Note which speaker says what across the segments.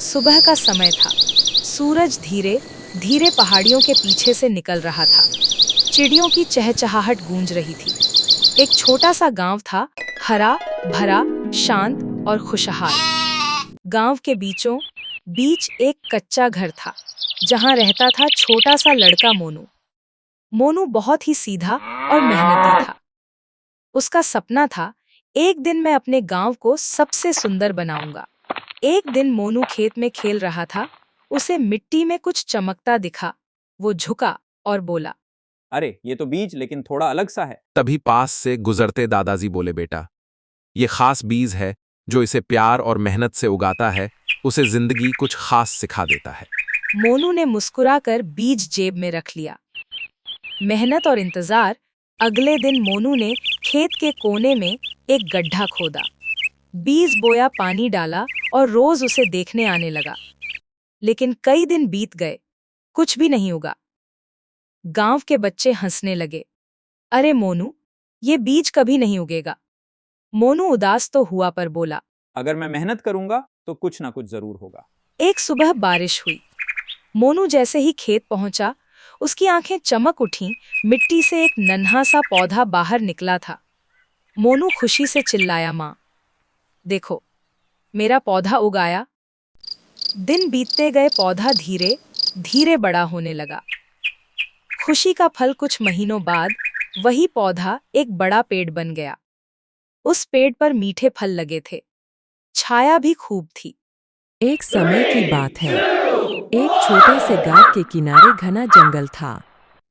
Speaker 1: सुबह का समय था। सूरज धीरे धीरे पहाड़ियों के पीछे से निकल रहा था। चिड़ियों की चहचहाहट गूंज रही थी। एक छोटा सा गांव था, हरा भरा, शांत और खुशहाल। गांव के बीचों बीच एक कच्चा घर था, जहां रहता था छोटा सा लड़का मोनू। मोनू बहुत ही सीधा और मेहनती था। उसका सपना था, एक दिन मैं अपने गांव को सबसे सुंदर बनाऊंगा। एक दिन मोनू खेत में खेल रहा था। उसे मिट्टी में कुछ चमकता दिखा। वो झुका और बोला,
Speaker 2: अरे ये तो बीज लेकिन थोड़ा अलग सा है।
Speaker 3: तभी पास से गुजरते दादाजी बोले, बेटा, ये खास बीज है। जो इसे प्यार और मेहनत से उगाता है, उसे जिंदगी कुछ खास सिखा देता है।
Speaker 1: मोनू ने मुस्कुराकर बीज जेब में रख लिया। मेहनत और इंतजार। अगले दिन मोनू ने खेत के कोने में एक गड्ढा खोदा, बीज बोया, पानी डाला और रोज उसे देखने आने लगा। लेकिन कई दिन बीत गए, कुछ भी नहीं उगा। गांव के बच्चे हंसने लगे। अरे मोनू, ये बीज कभी नहीं उगेगा। मोनू उदास तो हुआ पर बोला,
Speaker 2: अगर मैं मेहनत करूंगा तो कुछ ना कुछ जरूर होगा।
Speaker 1: एक सुबह बारिश हुई। मोनू जैसे ही खेत पहुंचा, उसकी आंखें चमक उठीं। मिट्टी से एक नन्हा सा पौधा बाहर निकला था। मोनू खुशी से चिल्लाया, माँ देखो, मेरा पौधा उगाया। दिन बीतते गए, पौधा धीरे धीरे बड़ा होने लगा। खुशी का फल, कुछ महीनों बाद वही पौधा एक बड़ा पेड़ बन गया। उस पेड़ पर मीठे फल लगे थे, छाया भी खूब थी।
Speaker 4: एक समय की बात है। एक छोटे से गांव के किनारे घना जंगल था।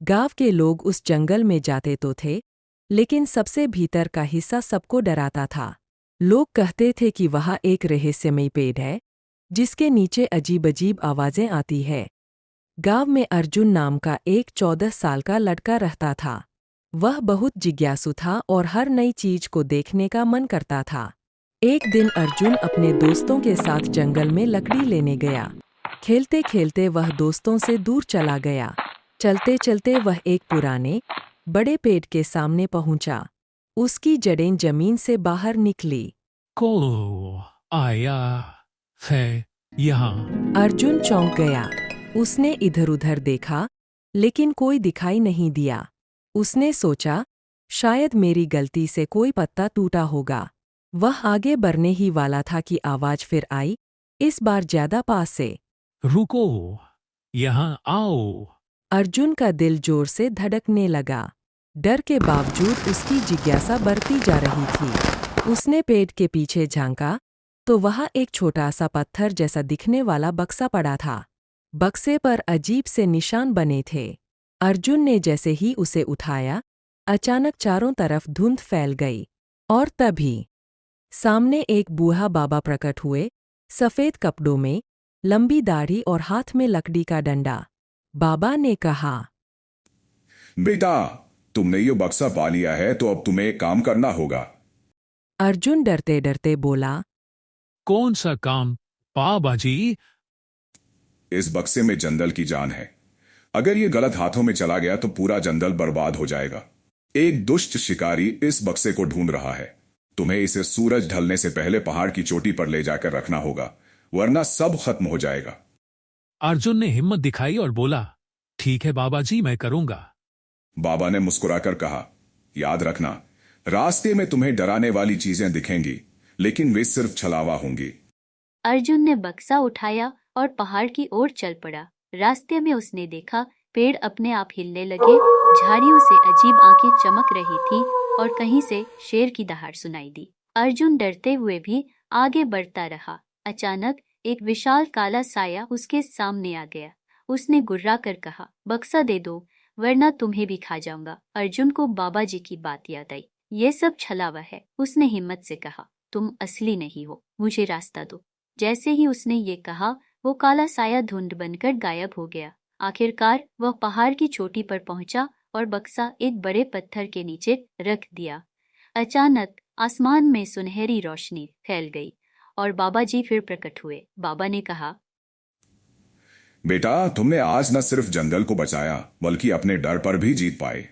Speaker 4: गांव के लोग उस जंगल में जाते तो थे, लेकिन सबसे भीतर का हिस्सा सबको डराता था। लोग कहते थे कि वहाँ एक रहस्यमयी पेड़ है, जिसके नीचे अजीब अजीब आवाजें आती है। गांव में अर्जुन नाम का एक 14 साल का लड़का रहता था। वह बहुत जिज्ञासु था और हर नई चीज को देखने का मन करता था। एक दिन अर्जुन अपने दोस्तों के साथ जंगल में लकड़ी लेने गया। खेलते खेलते वह दोस्तों से दूर चला गया। चलते चलते वह एक पुराने बड़े पेड़ के सामने पहुंचा। उसकी जड़ें जमीन से बाहर निकली।
Speaker 5: कोलो आया है यहाँ।
Speaker 4: अर्जुन चौंक गया। उसने इधर-उधर देखा, लेकिन कोई दिखाई नहीं दिया। उसने सोचा, शायद मेरी गलती से कोई पत्ता टूटा होगा। वह आगे बढ़ने ही वाला था कि आवाज फिर आई, इस बार ज्यादा पास से।
Speaker 5: रुको, यहाँ आओ।
Speaker 4: अर्जुन का दिल जोर से धड़कने लगा। डर के बावजूद उसकी जिज्ञासा बढ़ती जा रही थी। उसने पेड़ के पीछे झांका, तो वहाँ एक छोटा सा पत्थर जैसा दिखने वाला बक्सा पड़ा था। बक्से पर अजीब से निशान बने थे। अर्जुन ने जैसे ही उसे उठाया, अचानक चारों तरफ धुंध फैल गई। और तभी सामने एक बूढ़ा बाबा प्रकट हुए, सफेद कपड़ों में, लंबी दाढ़ी और हाथ में लकड़ी का डंडा। बाबा ने कहा,
Speaker 6: बेटा, तुमने ये बक्सा पा लिया है तो अब तुम्हें एक काम करना होगा।
Speaker 4: अर्जुन डरते डरते बोला,
Speaker 5: कौन सा काम बाबा जी?
Speaker 6: इस बक्से में जंगल की जान है। अगर ये गलत हाथों में चला गया तो पूरा जंगल बर्बाद हो जाएगा। एक दुष्ट शिकारी इस बक्से को ढूंढ रहा है। तुम्हें इसे सूरज ढलने से पहले पहाड़ की चोटी पर ले जाकर रखना होगा, वरना सब खत्म हो जाएगा।
Speaker 5: अर्जुन ने हिम्मत दिखाई और बोला, ठीक है बाबा जी, मैं करूंगा।
Speaker 6: बाबा ने मुस्कुराकर कहा, याद रखना, रास्ते में तुम्हें डराने वाली चीजें दिखेंगी, लेकिन वे सिर्फ छलावा होंगी।
Speaker 7: अर्जुन ने बक्सा उठाया और पहाड़ की ओर चल पड़ा। रास्ते में उसने देखा, पेड़ अपने आप हिलने लगे, झाड़ियों से अजीब आंखें चमक रही थीं और कहीं से शेर की दहाड़ सुनाई दी। अर्जुन डरते हुए भी आगे बढ़ता रहा। अचानक एक विशाल काला साया उसके सामने आ गया। उसने गुर्रा कर कहा, बक्सा दे दो, वरना तुम्हें भी खा जाऊंगा। अर्जुन को बाबा जी की बात याद आई। ये सब छलावा है। उसने हिम्मत से कहा, तुम असली नहीं हो, मुझे रास्ता दो। जैसे ही उसने ये कहा, वो काला साया धुंध बनकर गायब हो गया। आखिरकार वह पहाड़ की चोटी पर पहुंचा और बक्सा एक बड़े पत्थर के नीचे रख दिया। अचानक आसमान में सुनहरी रोशनी फैल गई और बाबा जी फिर प्रकट हुए। बाबा ने कहा,
Speaker 6: बेटा, तुमने आज न सिर्फ जंगल को बचाया, बल्कि अपने डर पर भी जीत पाए।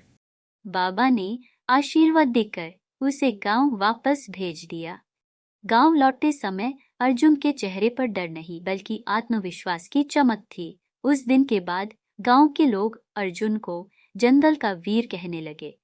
Speaker 7: बाबा ने आशीर्वाद देकर उसे गांव वापस भेज दिया। गांव लौटते समय अर्जुन के चेहरे पर डर नहीं बल्कि आत्मविश्वास की चमक थी। उस दिन के बाद गांव के लोग अर्जुन को जंगल का वीर कहने लगे।